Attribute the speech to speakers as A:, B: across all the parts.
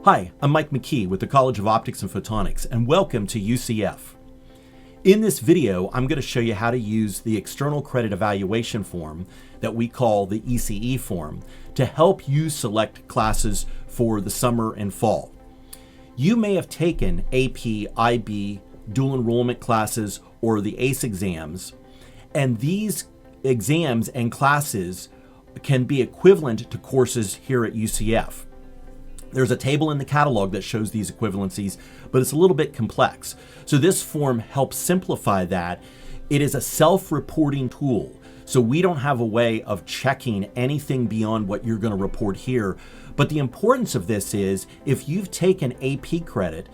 A: Hi, I'm Mike McKee with the College of Optics and Photonics, and welcome to UCF. In this video, I'm going to show you how to use the external credit evaluation form that we call the ECE form to help you select classes for the summer and fall. You may have taken AP, IB, dual enrollment classes, or the AICE exams, and these exams and classes can be equivalent to courses here at UCF. There's a table in the catalog that shows these equivalencies, but it's a little bit complex. So this form helps simplify that. It is a self-reporting tool, so we don't have a way of checking anything beyond what you're going to report here. But the importance of this is if you've taken AP credit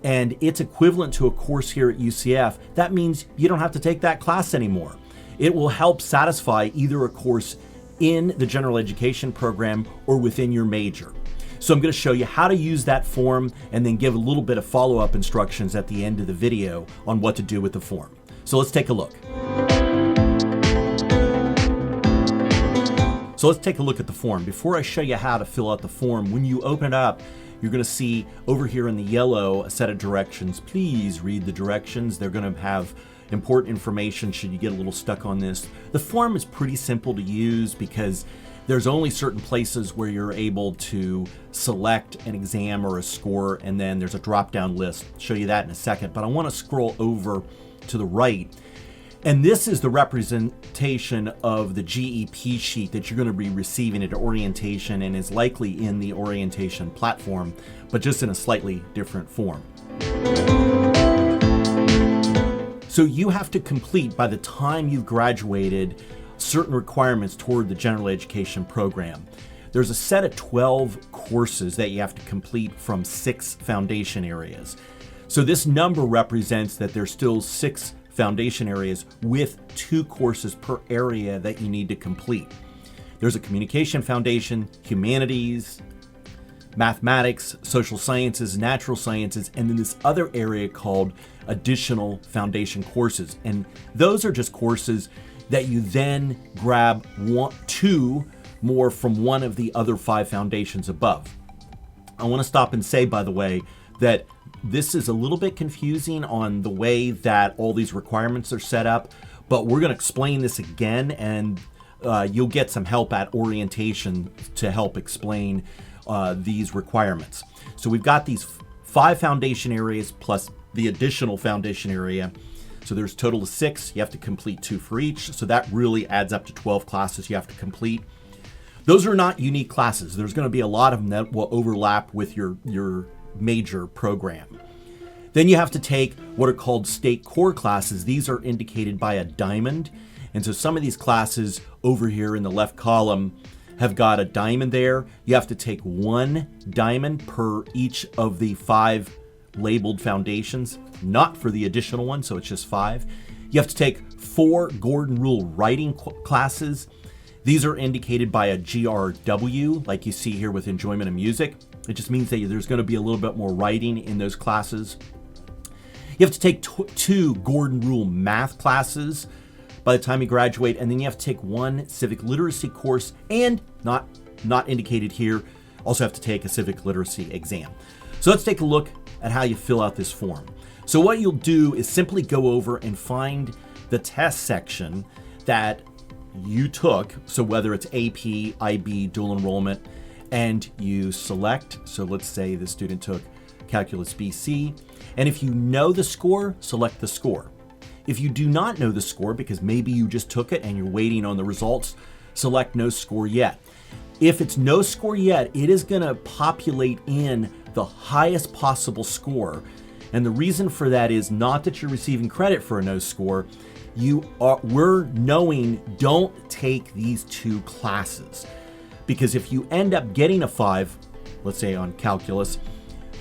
A: and it's equivalent to a course here at UCF, that means you don't have to take that class anymore. It will help satisfy either a course in the general education program or within your major. So I'm going to show you how to use that form and then give a little bit of follow-up instructions at the end of the video on what to do with the form. So let's take a look. So let's take a look at the form. Before I show you how to fill out the form, when you open it up, you're going to see over here in the yellow a set of directions. Please read the directions. They're going to have important information should you get a little stuck on this. The form is pretty simple to use because there's only certain places where you're able to select an exam or a score, and then there's a drop-down list. I'll show you that in a second, but I want to scroll over to the right. And this is the representation of the GEP sheet that you're going to be receiving at orientation and is likely in the orientation platform, but just in a slightly different form. So you have to complete, by the time you've graduated, certain requirements toward the general education program. There's a set of 12 courses that you have to complete from 6 foundation areas. So this number represents that there's still 6 foundation areas with 2 courses per area that you need to complete. There's a communication foundation, humanities, mathematics, social sciences, natural sciences, and then this other area called additional foundation courses. And those are just courses that you then grab 2 more from one of the other 5 foundations above. I want to stop and say, by the way, that this is a little bit confusing on the way that all these requirements are set up, but we're going to explain this again, and you'll get some help at orientation to help explain these requirements. So we've got these 5 foundation areas plus the additional foundation area. So there's a total of 6. You have to complete 2 for each. So that really adds up to 12 classes you have to complete. Those are not unique classes. There's going to be a lot of them that will overlap with your major program. Then you have to take what are called state core classes. These are indicated by a diamond. And so some of these classes over here in the left column have got a diamond there. You have to take 1 diamond per each of the 5 labeled foundations, not for the additional one, so it's just 5. You have to take 4 Gordon Rule writing classes. These are indicated by a GRW, like you see here with enjoyment of music. It just means that there's going to be a little bit more writing in those classes. You have to take 2 Gordon Rule math classes by the time you graduate, and then you have to take 1 civic literacy course, and not indicated here, also have to take a civic literacy exam. So let's take a look at how you fill out this form. So what you'll do is simply go over and find the test section that you took, so whether it's AP, IB, dual enrollment, and you select, so let's say the student took Calculus BC, and if you know the score, select the score. If you do not know the score, because maybe you just took it and you're waiting on the results, select no score yet. If it's no score yet, it is going to populate in the highest possible score. And the reason for that is not that you're receiving credit for a no score. We're knowing don't take these 2 classes. Because if you end up getting a 5, let's say on calculus,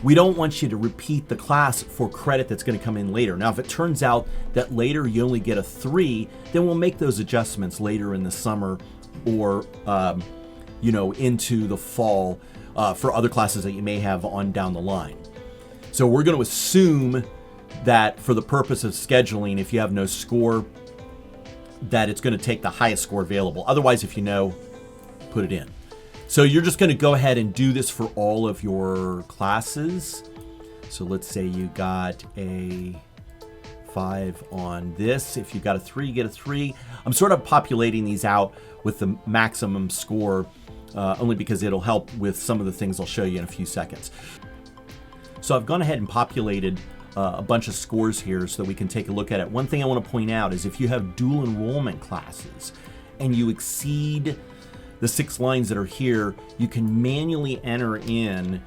A: we don't want you to repeat the class for credit that's going to come in later. Now, if it turns out that later you only get a 3, then we'll make those adjustments later in the summer or into the fall for other classes that you may have on down the line. So we're going to assume that for the purpose of scheduling, if you have no score, that it's going to take the highest score available. Otherwise, if you know, put it in. So you're just going to go ahead and do this for all of your classes. So let's say you got a 5 on this. If you got a 3, you get a 3. I'm sort of populating these out with the maximum score only because it'll help with some of the things I'll show you in a few seconds. So I've gone ahead and populated a bunch of scores here so that we can take a look at it. One thing I want to point out is if you have dual enrollment classes and you exceed the 6 lines that are here, you can manually enter in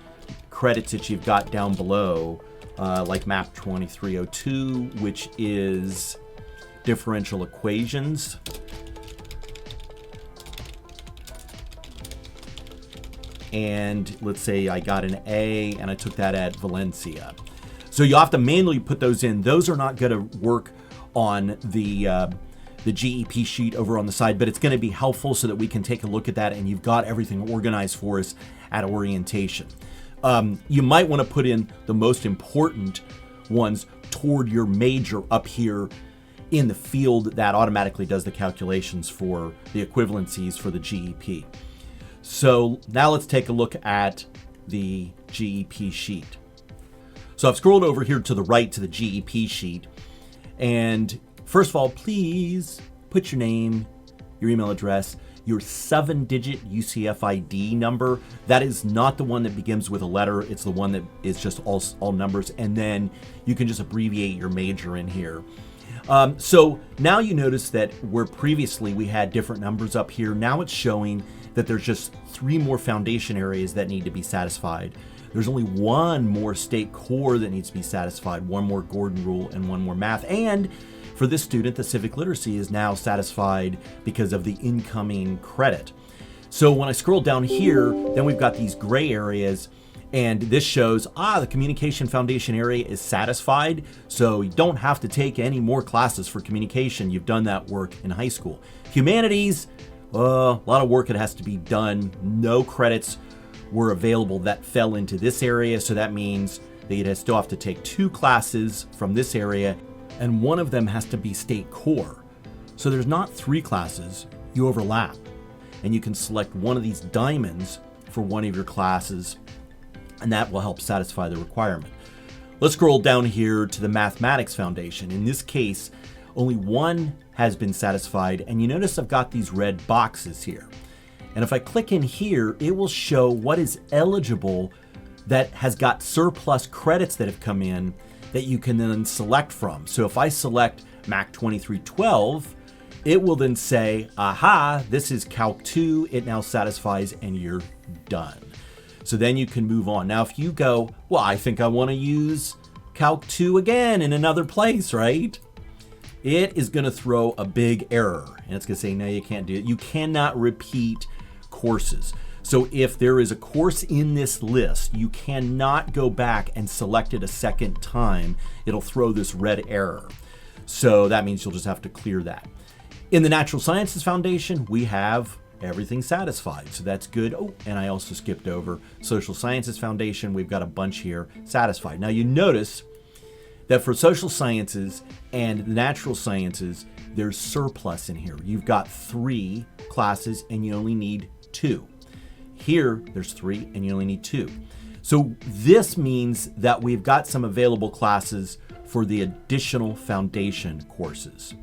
A: credits that you've got down below, like MAP 2302, which is differential equations. And let's say I got an A and I took that at Valencia. So you have to manually put those in. Those are not going to work on the GEP sheet over on the side, but it's going to be helpful so that we can take a look at that and you've got everything organized for us at orientation. You might want to put in the most important ones toward your major up here in the field that automatically does the calculations for the equivalencies for the GEP. So now let's take a look at the GEP sheet. So I've scrolled over here to the right to the GEP sheet. And first of all, please put your name, your email address, your 7-digit UCF ID number. That is not the one that begins with a letter. It's the one that is just all numbers. And then you can just abbreviate your major in here. So now you notice that where previously we had different numbers up here, now it's showing that there's just 3 more foundation areas that need to be satisfied. There's only 1 more state core that needs to be satisfied, 1 more Gordon rule and 1 more math. And for this student, the civic literacy is now satisfied because of the incoming credit. So when I scroll down here, then we've got these gray areas, and this shows, the communication foundation area is satisfied, so you don't have to take any more classes for communication. You've done that work in high school. Humanities, a lot of work that has to be done. No credits were available that fell into this area, so that means that you'd still have to take 2 classes from this area, and one of them has to be state core. So there's not 3 classes, you overlap, and you can select one of these diamonds for one of your classes, and that will help satisfy the requirement. Let's scroll down here to the mathematics foundation. In this case, only 1 has been satisfied, and you notice I've got these red boxes here. And if I click in here, it will show what is eligible that has got surplus credits that have come in that you can then select from. So if I select MAC 2312, it will then say, aha, this is Calc 2, it now satisfies, and you're done. So then you can move on. Now if you go, well, I think I want to use Calc 2 again in another place, right? It is going to throw a big error, and it's going to say, no, you can't do it. You cannot repeat courses. So if there is a course in this list, you cannot go back and select it a second time. It'll throw this red error. So that means you'll just have to clear that. In the Natural Sciences Foundation, we have everything satisfied. So that's good. Oh, and I also skipped over Social Sciences Foundation. We've got a bunch here satisfied. Now you notice that for social sciences and natural sciences, there's surplus in here. You've got 3 classes and you only need 2. Here, there's 3 and you only need 2. So this means that we've got some available classes for the additional foundation courses.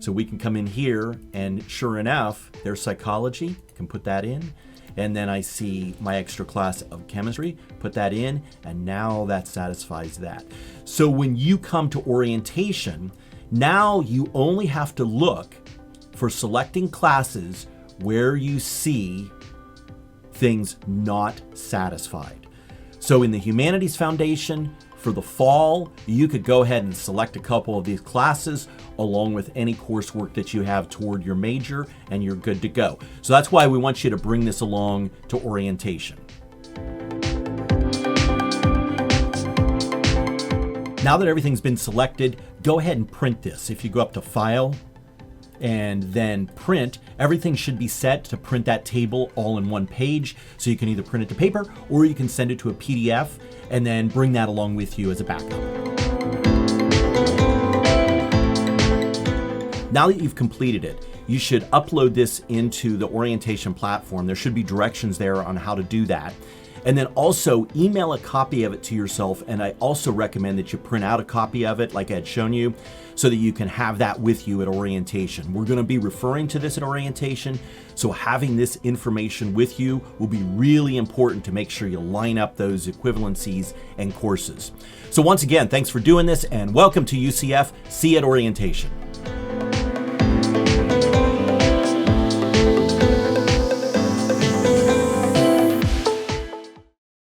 A: So we can come in here and sure enough, there's psychology, can put that in. And then I see my extra class of chemistry, put that in, and now that satisfies that. So when you come to orientation, now you only have to look for selecting classes where you see things not satisfied. So in the Humanities Foundation, for the fall, you could go ahead and select a couple of these classes along with any coursework that you have toward your major, and you're good to go. So that's why we want you to bring this along to orientation. Now that everything's been selected, go ahead and print this. If you go up to File and then Print, everything should be set to print that table all in one page. So you can either print it to paper or you can send it to a PDF and then bring that along with you as a backup. Now that you've completed it, you should upload this into the orientation platform. There should be directions there on how to do that. And then also email a copy of it to yourself. And I also recommend that you print out a copy of it like I had shown you so that you can have that with you at orientation. We're going to be referring to this at orientation. So having this information with you will be really important to make sure you line up those equivalencies and courses. So once again, thanks for doing this and welcome to UCF. See you at orientation.